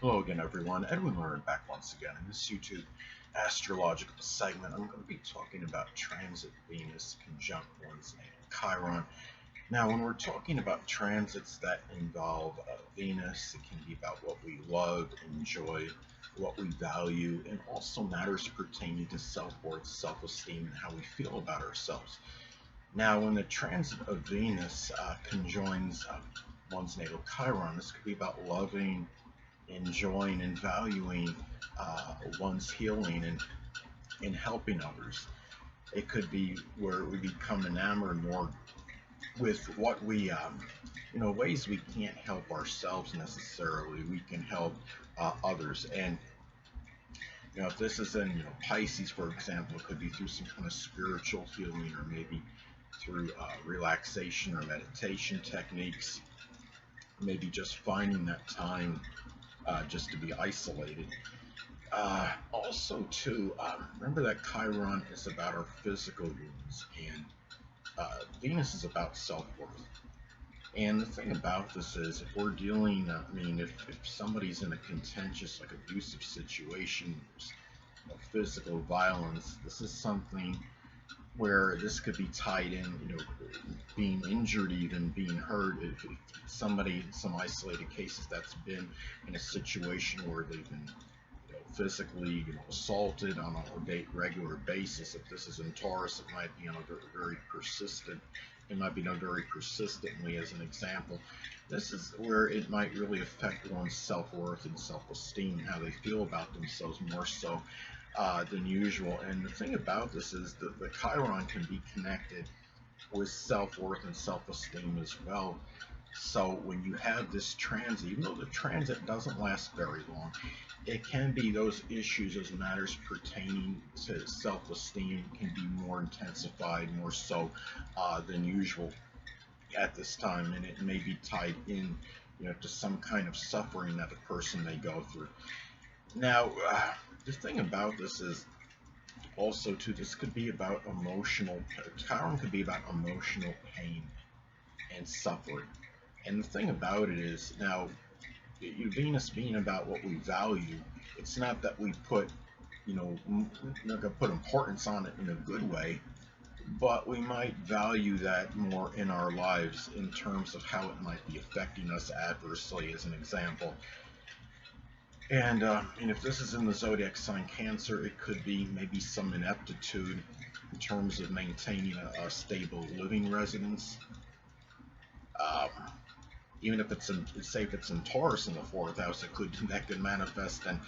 Hello again, everyone. Edwin Learnard back once again in this YouTube astrological segment. I'm going to be talking about transit Venus conjunct one's natal Chiron. Now, when we're talking about transits that involve Venus, it can be about what we love, enjoy, what we value, and also matters pertaining to self-worth, self-esteem, and how we feel about ourselves. Now, when the transit of Venus conjoins one's natal Chiron, this could be about loving, enjoying and valuing one's healing and helping others. It could be where we become enamored more with what we, ways we can't help ourselves necessarily. We can help others. And, if this is in, Pisces, for example, it could be through some kind of spiritual healing or maybe through relaxation or meditation techniques. Maybe just finding that time just to be isolated. Also, too, remember that Chiron is about our physical wounds, and Venus is about self-worth. And the thing about this is, if we're dealing, if somebody's in a contentious, like abusive situation, physical violence, this is something where this could be tied in, being injured, even being hurt. If somebody, some isolated cases that's been in a situation where they've been physically, assaulted on a regular basis. If this is in Taurus, it might be on a very persistent. It might be done very persistently. As an example, this is where it might really affect one's self-worth and self-esteem, how they feel about themselves more so than usual. And the thing about this is that the Chiron can be connected with self-worth and self-esteem as well. So when you have this transit, even though the transit doesn't last very long, it can be those issues, those matters pertaining to self-esteem can be more intensified, more so than usual at this time, and it may be tied in, to some kind of suffering that a person may go through. Now, the thing about this is also too, this could be about emotional. Chiron could be about emotional pain and suffering. And the thing about it is, now, Venus being about what we value, it's not that we put, not gonna put importance on it in a good way, but we might value that more in our lives in terms of how it might be affecting us adversely, as an example. And if this is in the zodiac sign Cancer, it could be maybe some ineptitude in terms of maintaining a stable living residence. Um, Even if it's in, say, if it's in Taurus in the fourth house, that could manifest in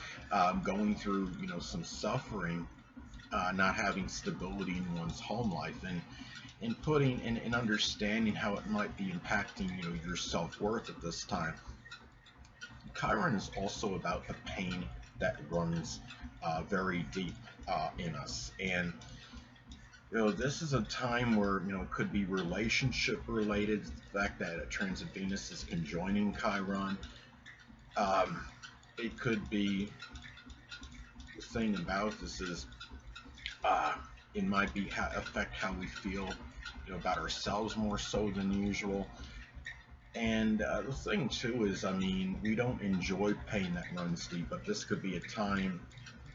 going through, some suffering, not having stability in one's home life, and putting and understanding how it might be impacting, your self-worth at this time. Chiron is also about the pain that runs very deep in us, and this is a time where, it could be relationship related. The fact that a transit Venus is conjoining Chiron, it could be, the thing about this is, uh, it might be affect how we feel, about ourselves more so than usual. And the thing too is, we don't enjoy pain that runs deep, but this could be a time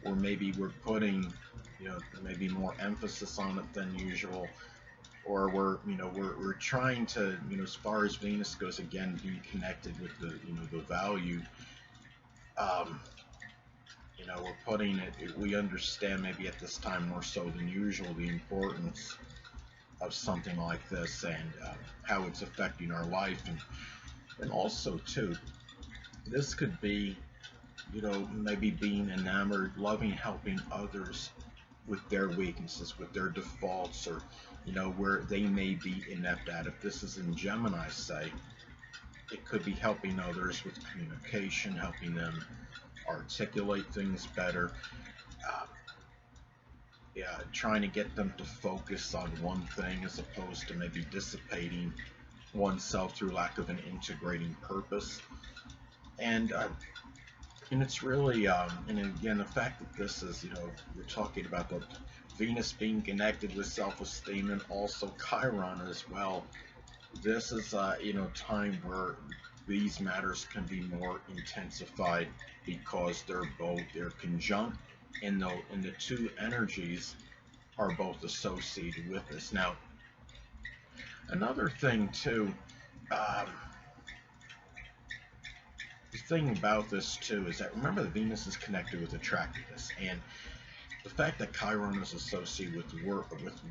where maybe we're putting, maybe more emphasis on it than usual, or we're trying to, as far as Venus goes, again, be connected with the, the value. Um, we're putting it. We understand maybe at this time more so than usual the importance of something like this, and how it's affecting our life, and also too, this could be, maybe being enamored, loving, helping others with their weaknesses, with their defaults, or, where they may be inept at. If this is in Gemini, say, it could be helping others with communication, helping them articulate things better. Uh, yeah, trying to get them to focus on one thing as opposed to maybe dissipating oneself through lack of an integrating purpose. And it's really, and again, the fact that this is, we're talking about the Venus being connected with self-esteem and also Chiron as well. This is, time where these matters can be more intensified because they're conjunct, and the two energies are both associated with this. Now, another thing too, um, the thing about this too is that, remember, that Venus is connected with attractiveness, and the fact that Chiron is associated with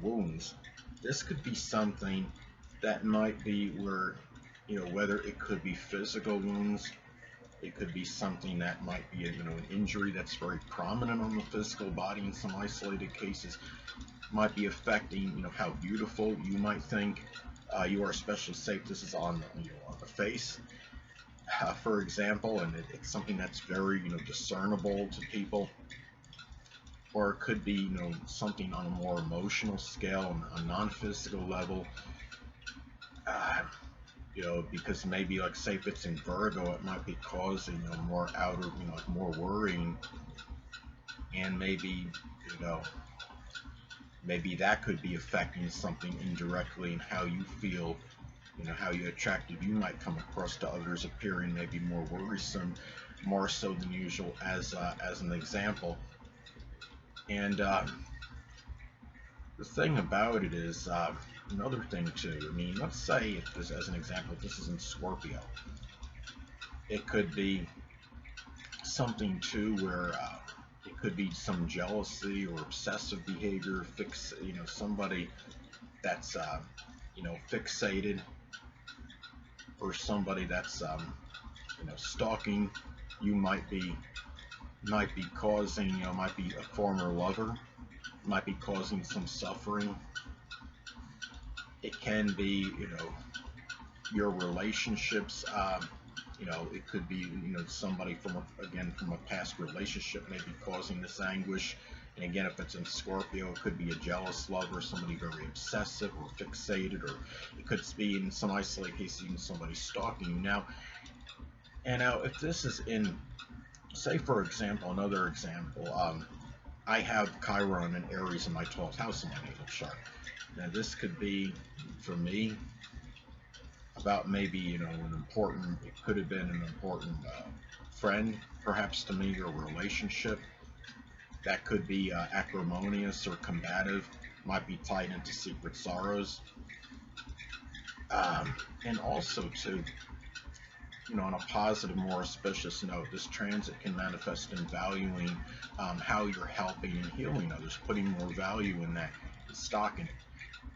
wounds, this could be something that might be where, whether it could be physical wounds, it could be something that might be an injury that's very prominent on the physical body in some isolated cases, might be affecting, how beautiful you might think you are, especially say if this is on on the face, for example, and it's something that's very, discernible to people. Or it could be, something on a more emotional scale, a non-physical level. Because maybe, like, say if it's in Virgo, it might be causing, more outer, like more worrying, and maybe, maybe that could be affecting something indirectly in how you feel, how you attractive you might come across to others, appearing maybe more worrisome, more so than usual, as an example. And the thing about it is, another thing too, I mean, let's say, if this, as an example, if this is in Scorpio, it could be something too where it could be some jealousy or obsessive behavior, somebody that's, fixated, or somebody that's, stalking you, might be causing, might be a former lover, might be causing some suffering. It can be, your relationships, it could be, somebody from a past relationship may be causing this anguish. And again, if it's in Scorpio, it could be a jealous lover, somebody very obsessive or fixated, or it could be, in some isolated cases, even somebody stalking you. Now, if this is in, say for example, another example, I have Chiron and Aries in my 12th house in my natal chart. Now, this could be, for me, about maybe, it could have been an important friend, perhaps, to me, or relationship that could be acrimonious or combative, might be tied into secret sorrows. And also, too, on a positive, more auspicious note, this transit can manifest in valuing how you're helping and healing others, putting more value in that, stocking it.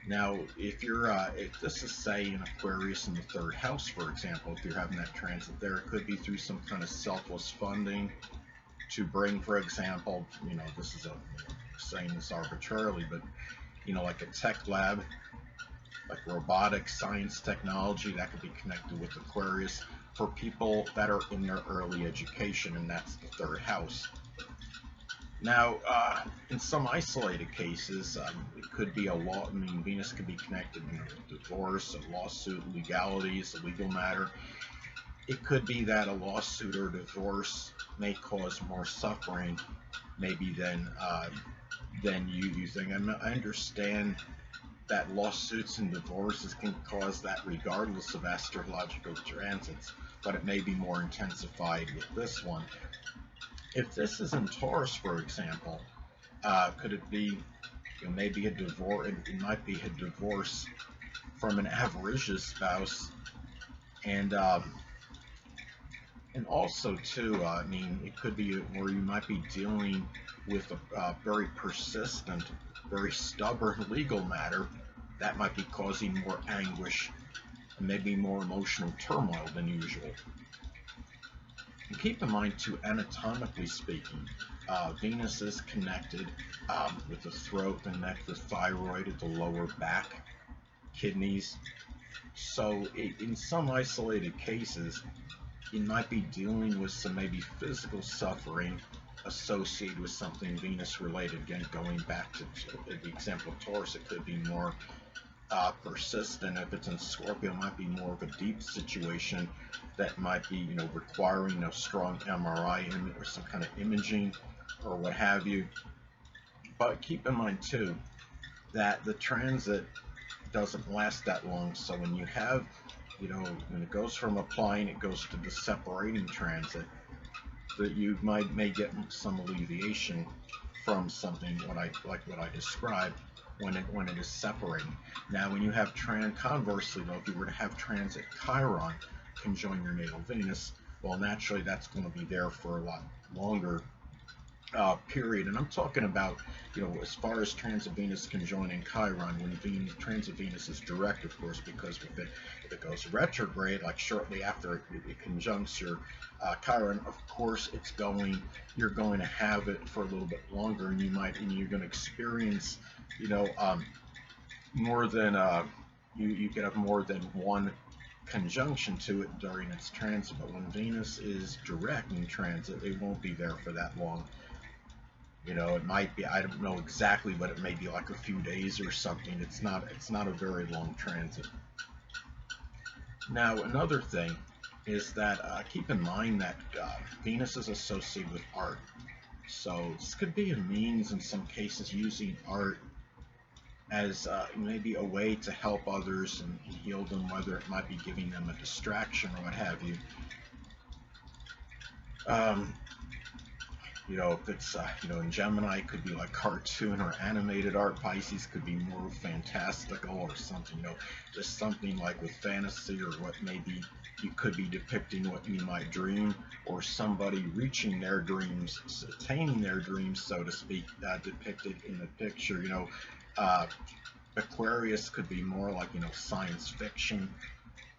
Now, if this is, say, in Aquarius in the 3rd house, for example, if you're having that transit there, it could be through some kind of selfless funding to bring, for example, this is saying this arbitrarily, but, like a tech lab, like robotics, science, technology, that could be connected with Aquarius for people that are in their early education, and that's the 3rd house. Now, in some isolated cases, it could be a law. I mean, Venus could be connected, with divorce, a lawsuit, legalities, a legal matter. It could be that a lawsuit or divorce may cause more suffering, maybe than you think. I understand that lawsuits and divorces can cause that regardless of astrological transits, but it may be more intensified with this one. If this is in Taurus, for example, could it be, maybe a divorce? It might be a divorce from an avaricious spouse, and also too, I mean, it could be where you might be dealing with a very persistent, very stubborn legal matter that might be causing more anguish and maybe more emotional turmoil than usual. And keep in mind, too, anatomically speaking, Venus is connected with the throat, the neck, the thyroid, the lower back, kidneys. So in some isolated cases, you might be dealing with some maybe physical suffering associated with something Venus related. Again, going back to the example of Taurus, it could be more persistent. If it's in Scorpio, it might be more of a deep situation that might be, requiring a strong MRI or some kind of imaging or what have you. But keep in mind too that the transit doesn't last that long. So when you have when it goes from applying, it goes to the separating transit, that you may get some alleviation from something what I described when it is separating. Now, when you have conversely though, if you were to have transit Chiron conjoin your natal Venus, well, naturally that's going to be there for a lot longer period. And I'm talking about, as far as transit Venus conjoining Chiron, when transit Venus is direct, of course, because if it goes retrograde, like shortly after it conjuncts your Chiron, of course, you're going to have it for a little bit longer, and you're going to experience, more than, you could have more than one conjunction to it during its transit. But when Venus is direct in transit, it won't be there for that long. It might be, I don't know exactly, but it may be like a few days or something. It's not a very long transit. Now, another thing is that keep in mind that Venus is associated with art. So this could be a means in some cases, using art as maybe a way to help others and heal them, whether it might be giving them a distraction or what have you. If it's, in Gemini, it could be like cartoon or animated art. Pisces could be more fantastical or something, just something like with fantasy, or what maybe you could be depicting what you might dream, or somebody reaching their dreams, attaining their dreams, so to speak, depicted in the picture. Aquarius could be more like, science fiction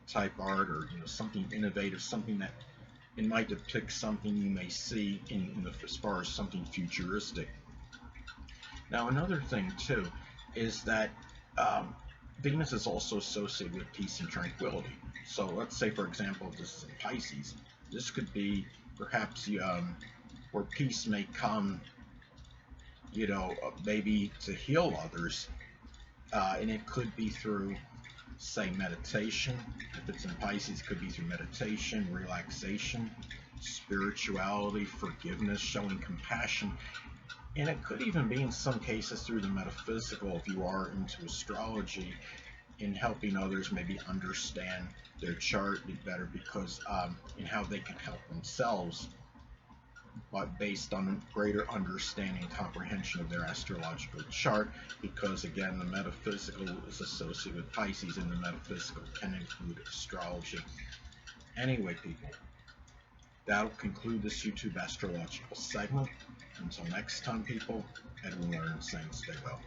type art, or, something innovative, something that it might depict something you may see as far as something futuristic. Now, another thing too is that Venus is also associated with peace and tranquility. So let's say, for example, this is in Pisces. This could be perhaps where peace may come, maybe to heal others, and it could be through, say, meditation. If it's in Pisces, it could be through meditation, relaxation, spirituality, forgiveness, showing compassion. And it could even be in some cases through the metaphysical, if you are into astrology, in helping others maybe understand their chart better, because in how they can help themselves, but based on greater understanding and comprehension of their astrological chart, because again, the metaphysical is associated with Pisces, and the metaphysical can include astrology. Anyway, people, that'll conclude this YouTube astrological segment. Until next time, people, Edwin Learnard saying stay well.